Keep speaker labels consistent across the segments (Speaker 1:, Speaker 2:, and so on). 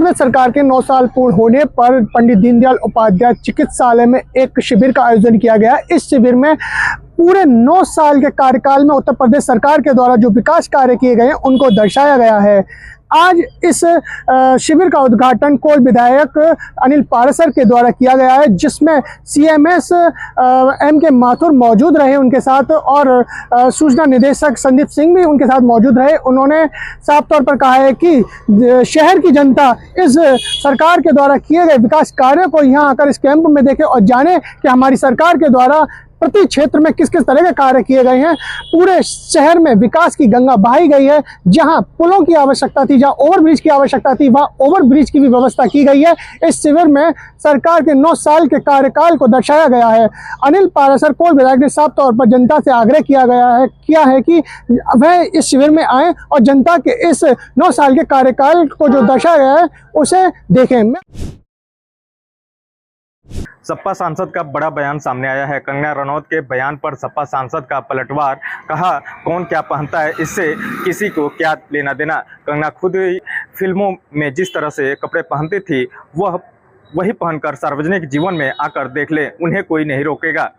Speaker 1: प्रदेश सरकार के 9 साल पूर्ण होने पर पंडित दीनदयाल उपाध्याय चिकित्सालय में एक शिविर का आयोजन किया गया। इस शिविर में पूरे 9 साल के कार्यकाल में उत्तर प्रदेश सरकार के द्वारा जो विकास कार्य किए गए हैं उनको दर्शाया गया है। आज इस शिविर का उद्घाटन कोल विधायक अनिल पाराशर के द्वारा किया गया है, जिसमें सीएमएस एम के माथुर मौजूद रहे उनके साथ, और सूचना निदेशक संदीप सिंह भी उनके साथ मौजूद रहे। उन्होंने साफ तौर पर कहा है कि शहर की जनता इस सरकार के द्वारा किए गए विकास कार्यों को यहाँ आकर इस कैंप में देखे और जाने कि हमारी सरकार के द्वारा प्रति क्षेत्र में किस किस तरह के कार्य किए गए हैं। पूरे शहर में विकास की गंगा बहाई गई है। जहां पुलों की आवश्यकता थी, जहां ओवरब्रिज की आवश्यकता थी, वहां ओवरब्रिज की भी व्यवस्था की गई है। इस शिविर में सरकार के 9 साल के कार्यकाल को दर्शाया गया है। अनिल पाराशर कोल विधायक ने साफ तौर पर जनता से आग्रह किया है कि वह इस शिविर में आए और जनता के इस 9 साल के कार्यकाल को जो दर्शाया गया है उसे देखें।
Speaker 2: सपा सांसद का बड़ा बयान सामने आया है। कंगना रनौत के बयान पर सपा सांसद का पलटवार। कहा, कौन क्या पहनता है इससे किसी को क्या लेना देना। कंगना खुद फिल्मों में जिस तरह से कपड़े पहनती थी वही पहनकर सार्वजनिक जीवन में आकर देख ले, उन्हें कोई नहीं रोकेगा।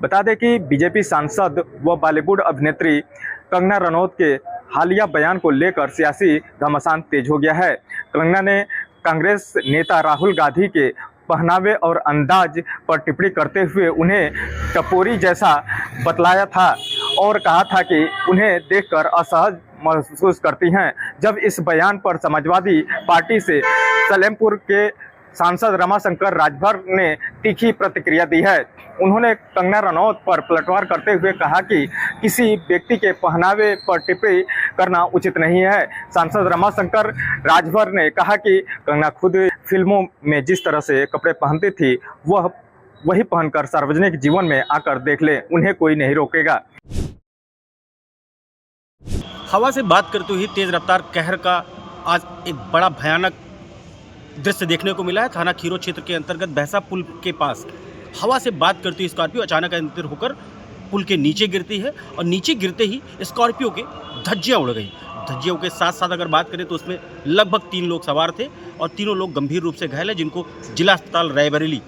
Speaker 2: बता दें कि बीजेपी सांसद व बॉलीवुड अभिनेत्री कंगना रनौत के हालिया बयान को लेकर सियासी घमासान तेज हो गया है। कंगना ने कांग्रेस नेता राहुल गांधी के पहनावे और अंदाज पर टिप्पणी करते हुए उन्हें टपोरी जैसा बतलाया था और कहा था कि उन्हें देखकर असहज महसूस करती हैं। जब इस बयान पर समाजवादी पार्टी से सलेमपुर के सांसद रमाशंकर राजभर ने तीखी प्रतिक्रिया दी है। उन्होंने कंगना रनौत पर पलटवार करते हुए कहा कि किसी व्यक्ति के पहनावे पर टिप्पणी करना उचित नहीं है। सांसद रमाशंकर राजभर ने कहा कि कंगना खुद फिल्मों में जिस तरह से कपड़े पहनती थी वही पहनकर सार्वजनिक जीवन में आकर देख ले, उन्हें कोई नहीं रोकेगा।
Speaker 3: हवा से बात करते हुए तेज रफ्तार कहर का आज एक बड़ा भयानक दृश्य देखने को मिला है। थाना खीरो क्षेत्र के अंतर्गत भैंसा पुल के पास हवा से बात करती हुई स्कॉर्पियो अचानक अंतर होकर पुल के नीचे गिरती है और नीचे गिरते ही स्कॉर्पियो के धज्जियाँ उड़ गई। धज्जियों के साथ साथ अगर बात करें तो उसमें लगभग 3 लोग सवार थे और तीनों लोग गंभीर रूप से घायल हैं, जिनको जिला अस्पताल रायबरेली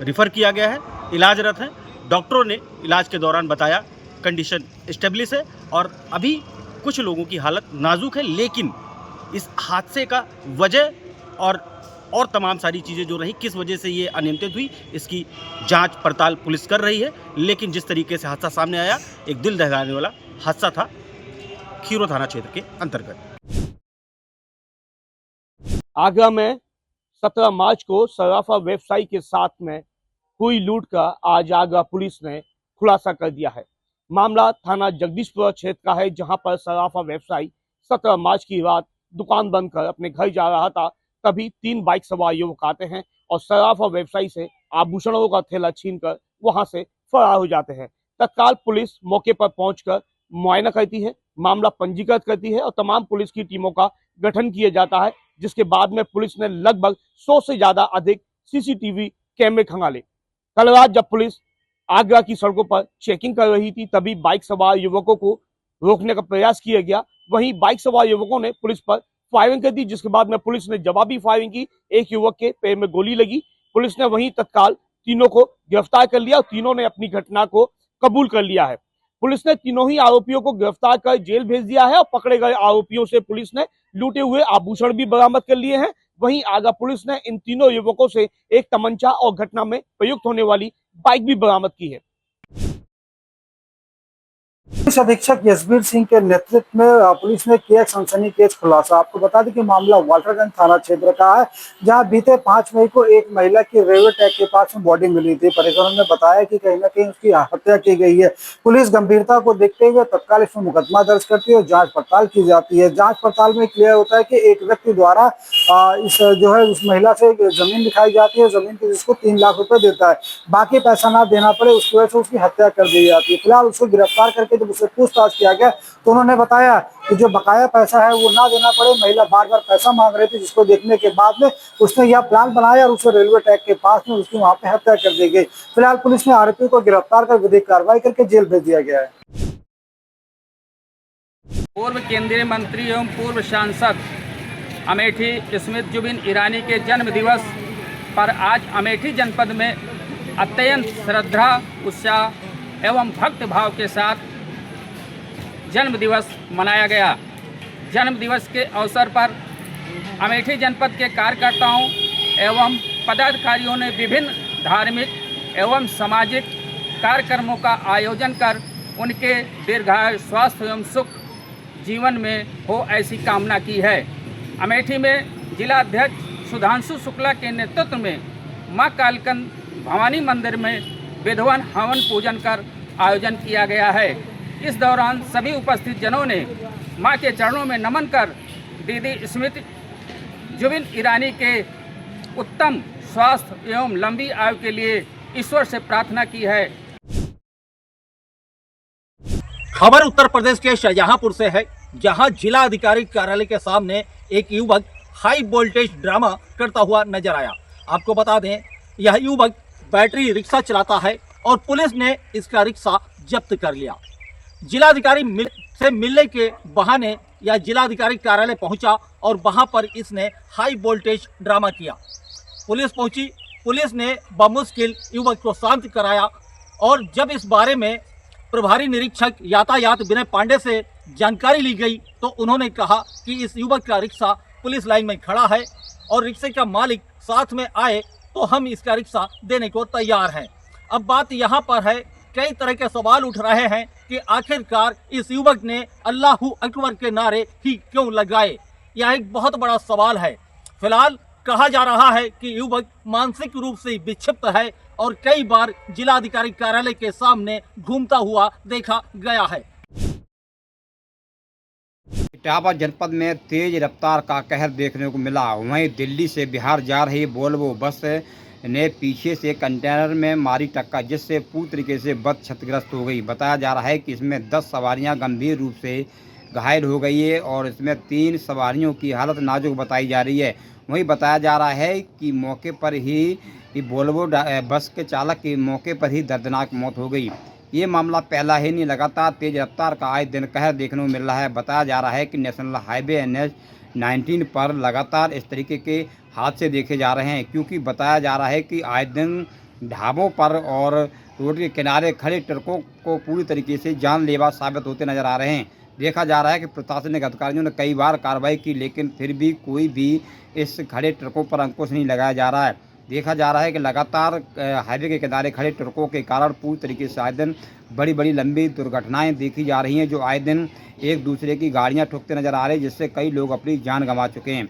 Speaker 3: रिफ़र किया गया है, इलाजरत हैं। डॉक्टरों ने इलाज के दौरान बताया कंडीशन स्टेबलिश है और अभी कुछ लोगों की हालत नाजुक है, लेकिन इस हादसे का वजह और तमाम सारी चीज़ें जो रही, किस वजह से ये अनियंत्रित हुई, इसकी जांच पड़ताल पुलिस कर रही है। लेकिन जिस तरीके से हादसा सामने आया, एक दिल दहलाने वाला हादसा था खीरो थाना क्षेत्र के अंतर्गत।
Speaker 4: आगरा में 17 मार्च को सराफा व्यवसायी के साथ में हुई लूट का आज आगरा पुलिस ने खुलासा कर दिया है। मामला थाना जगदीशपुर क्षेत्र का है, जहां पर सराफा व्यवसायी 17 मार्च की रात दुकान बंद कर अपने घर जा रहा था। तभी 3 बाइक सवार युवक आते हैं और सराफा व्यवसायी से आभूषणों का थैला छीनकर वहां से फरार हो जाते हैं। तत्काल पुलिस मौके पर पहुंचकर मुआयना करती है, मामला पंजीकृत करती है और तमाम पुलिस की टीमों का गठन किया जाता है, जिसके बाद में पुलिस ने लगभग 100 से ज्यादा अधिक सीसीटीवी कैमरे खंगाले। कल रात जब पुलिस आगरा की सड़कों पर चेकिंग कर रही थी, तभी बाइक सवार युवकों को रोकने का प्रयास किया गया। वहीं बाइक सवार युवकों ने पुलिस पर फायरिंग कर दी, जिसके बाद में पुलिस ने जवाबी फायरिंग की। एक युवक के पैर में गोली लगी। पुलिस ने वहीं तत्काल तीनों को गिरफ्तार कर लिया और तीनों ने अपनी घटना को कबूल कर लिया है। पुलिस ने तीनों ही आरोपियों को गिरफ्तार कर जेल भेज दिया है और पकड़े गए आरोपियों से पुलिस ने लूटे हुए आभूषण भी बरामद कर लिए हैं। वहीं आगरा पुलिस ने इन तीनों युवकों से एक तमंचा और घटना में प्रयुक्त होने वाली बाइक भी बरामद की है।
Speaker 5: पुलिस अधीक्षक यशबीर सिंह के नेतृत्व में पुलिस ने किया सनसनीखेज खुलासा। आपको बता दें कि मामला वाल्टरगंज थाना क्षेत्र का है, जहां बीते 5 मई को एक महिला की रेलवे ट्रैक के पास में बॉडी मिली थी। परिजनों ने बताया कि कहीं न कहीं उसकी हत्या की गई है। पुलिस गंभीरता को देखते हुए तत्काल इसमें मुकदमा दर्ज करती है और जांच पड़ताल की जाती है। जांच पड़ताल में क्लियर होता है कि एक व्यक्ति द्वारा उस महिला से जमीन दिखाई जाती है, जमीन की जिसको 3 लाख रुपए देता है, बाकी पैसा ना देना पड़े, उसकी वजह से उसकी हत्या कर दी जाती है। फिलहाल उसको गिरफ्तार करके जब उससे पूछताछ किया गया तो उन्होंने बताया कि जो बकाया पैसा है वो ना देना पड़े। महिला बार बार पैसा मांग रही थी, जिसको देखने के बाद में उसने यह प्लान बनाया और उसे रेलवे ट्रैक के पास में उसकी वहां पे हत्या कर दी गई। फिलहाल पुलिस ने आरोपी को गिरफ्तार कर विधिक कार्रवाई करके जेल भेज दिया गया है।
Speaker 6: पूर्व केंद्रीय मंत्री एवं पूर्व सांसद अमेठी स्मिथ जुबिन ईरानी के जन्म दिवस पर आज अमेठी जनपद में अत्यंत श्रद्धा उत्साह एवं भक्त भाव के साथ जन्म दिवस मनाया गया। जन्म दिवस के अवसर पर अमेठी जनपद के कार्यकर्ताओं एवं पदाधिकारियों ने विभिन्न धार्मिक एवं सामाजिक कार्यक्रमों का आयोजन कर उनके दीर्घायु स्वास्थ्य एवं सुख जीवन में हो ऐसी कामना की है। अमेठी में जिला अध्यक्ष सुधांशु शुक्ला के नेतृत्व में मां कालकंद भवानी मंदिर में विधवन हवन पूजन कर आयोजन किया गया है। इस दौरान सभी उपस्थित जनों ने मां के चरणों में नमन कर दीदी स्मिथ जुबिन ईरानी के उत्तम स्वास्थ्य एवं लंबी आयु के लिए ईश्वर से प्रार्थना की है।
Speaker 3: खबर उत्तर प्रदेश के शाहजहांपुर से है, जहां जिला अधिकारी कार्यालय के सामने एक युवक हाई वोल्टेज ड्रामा करता हुआ नजर आया। आपको बता दें, यह युवक बैटरी रिक्शा चलाता है और पुलिस ने इसका रिक्शा जब्त कर लिया। जिलाधिकारी से मिलने के बहाने यह जिलाधिकारी कार्यालय पहुंचा और वहां पर इसने हाई वोल्टेज ड्रामा किया। पुलिस पहुंची, पुलिस ने बमुश्किल युवक को शांत कराया और जब इस बारे में प्रभारी निरीक्षक यातायात विनय पांडे से जानकारी ली गई तो उन्होंने कहा कि इस युवक का रिक्शा पुलिस लाइन में खड़ा है और रिक्शे का मालिक साथ में आए तो हम इसका रिक्शा देने को तैयार हैं। अब बात यहाँ पर है, कई तरह के सवाल उठ रहे हैं कि आखिरकार इस युवक ने अल्लाहू अकबर के नारे ही क्यों लगाए। यह एक बहुत बड़ा सवाल है। फिलहाल कहा जा रहा है कि युवक मानसिक रूप से विक्षिप्त है और कई बार जिलाधिकारी कार्यालय के सामने घूमता हुआ देखा गया है।
Speaker 7: इटावा जनपद में तेज रफ्तार का कहर देखने को मिला। वहीं दिल्ली से बिहार जा रही वोल्वो बस ने पीछे से कंटेनर में मारी टक्कर, जिससे पूरी तरीके से बस क्षतिग्रस्त हो गई। बताया जा रहा है कि इसमें 10 सवारियां गंभीर रूप से घायल हो गई है और इसमें 3 सवारियों की हालत नाजुक बताई जा रही है। वहीं बताया जा रहा है कि मौके पर ही वोल्वो बस के चालक की मौके पर ही दर्दनाक मौत हो गई। ये मामला पहला ही नहीं, लगातार तेज रफ्तार का आए दिन कहर देखने को मिल रहा है। बताया जा रहा है कि नेशनल हाईवे NH-19 पर लगातार इस तरीके के हादसे देखे जा रहे हैं, क्योंकि बताया जा रहा है कि आए दिन ढाबों पर और रोड के किनारे खड़े ट्रकों को पूरी तरीके से जानलेवा साबित होते नजर आ रहे हैं। देखा जा रहा है कि प्रशासनिक अधिकारियों ने कई बार कार्रवाई की, लेकिन फिर भी कोई भी इस खड़े ट्रकों पर अंकुश नहीं लगाया जा रहा है। देखा जा रहा है कि लगातार हाईवे के किनारे खड़े ट्रकों के कारण पूरी तरीके से आए दिन बड़ी बड़ी लंबी दुर्घटनाएं देखी जा रही हैं, जो आए दिन एक दूसरे की गाड़ियां ठुकते नजर आ रही है, जिससे कई लोग अपनी जान गंवा चुके हैं।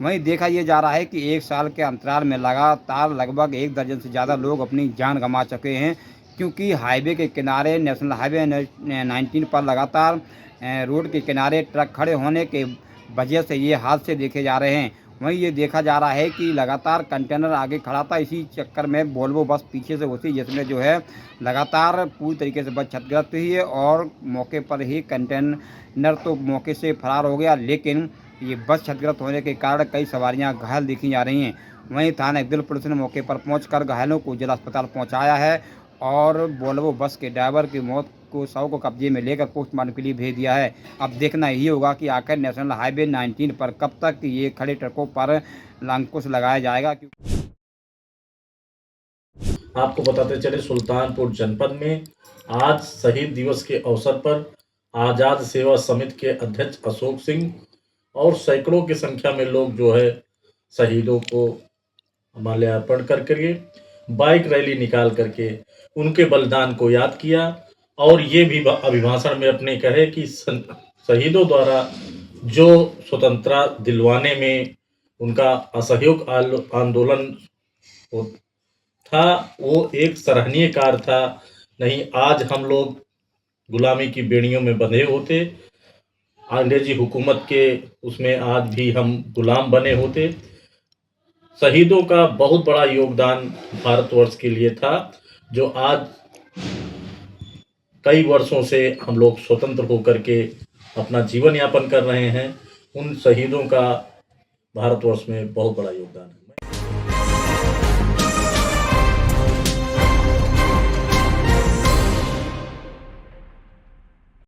Speaker 7: वहीं देखा यह जा रहा है कि 1 साल के अंतराल में लगातार लगभग 1 दर्जन से ज़्यादा लोग अपनी जान गंवा चुके हैं, क्योंकि हाईवे के किनारे नेशनल हाईवे 19 पर लगातार रोड के किनारे ट्रक खड़े होने के वजह से ये हादसे देखे जा रहे हैं। वहीं ये देखा जा रहा है कि लगातार कंटेनर आगे खड़ा था, इसी चक्कर में वोल्वो बस पीछे से घुसी, जिसमें जो है लगातार पूरी तरीके से बस क्षतिग्रस्त हुई है और मौके पर ही कंटेनर तो मौके से फरार हो गया, लेकिन ये बस क्षतिग्रस्त होने के कारण कई सवारियां घायल देखी जा रही हैं। वहीं थाना इकदिल पुलिस ने मौके पर पहुंचकर घायलों को जिला अस्पताल पहुँचाया है और वोल्वो बस के ड्राइवर की मौत को शव को कब्जे में लेकर पोस्टमार्टम के लिए भेज दिया है। अब देखना यही होगा कि आखिर नेशनल हाईवे 19 पर कब तक ये खड़े ट्रकों पर अंकुश लगाया जाएगा।
Speaker 8: आपको बताते चले, सुल्तानपुर जनपद में आज शहीद दिवस के अवसर पर आज़ाद सेवा समिति के अध्यक्ष अशोक सिंह और सैकड़ों की संख्या में लोग जो है शहीदों को माल्यार्पण करके बाइक रैली निकाल करके उनके बलिदान को याद किया और ये भी अभिभाषण में अपने कहे कि शहीदों द्वारा जो स्वतंत्रता दिलवाने में उनका असहयोग आंदोलन था वो एक सराहनीय कार्य था। नहीं आज हम लोग गुलामी की बेड़ियों में बंधे होते, अंग्रेजी हुकूमत के उसमें आज भी हम गुलाम बने होते। शहीदों का बहुत बड़ा योगदान भारतवर्ष के लिए था, जो आज कई वर्षों से हम लोग स्वतंत्र होकर के अपना जीवन यापन कर रहे हैं। उन शहीदों का भारतवर्ष में बहुत बड़ा योगदान है।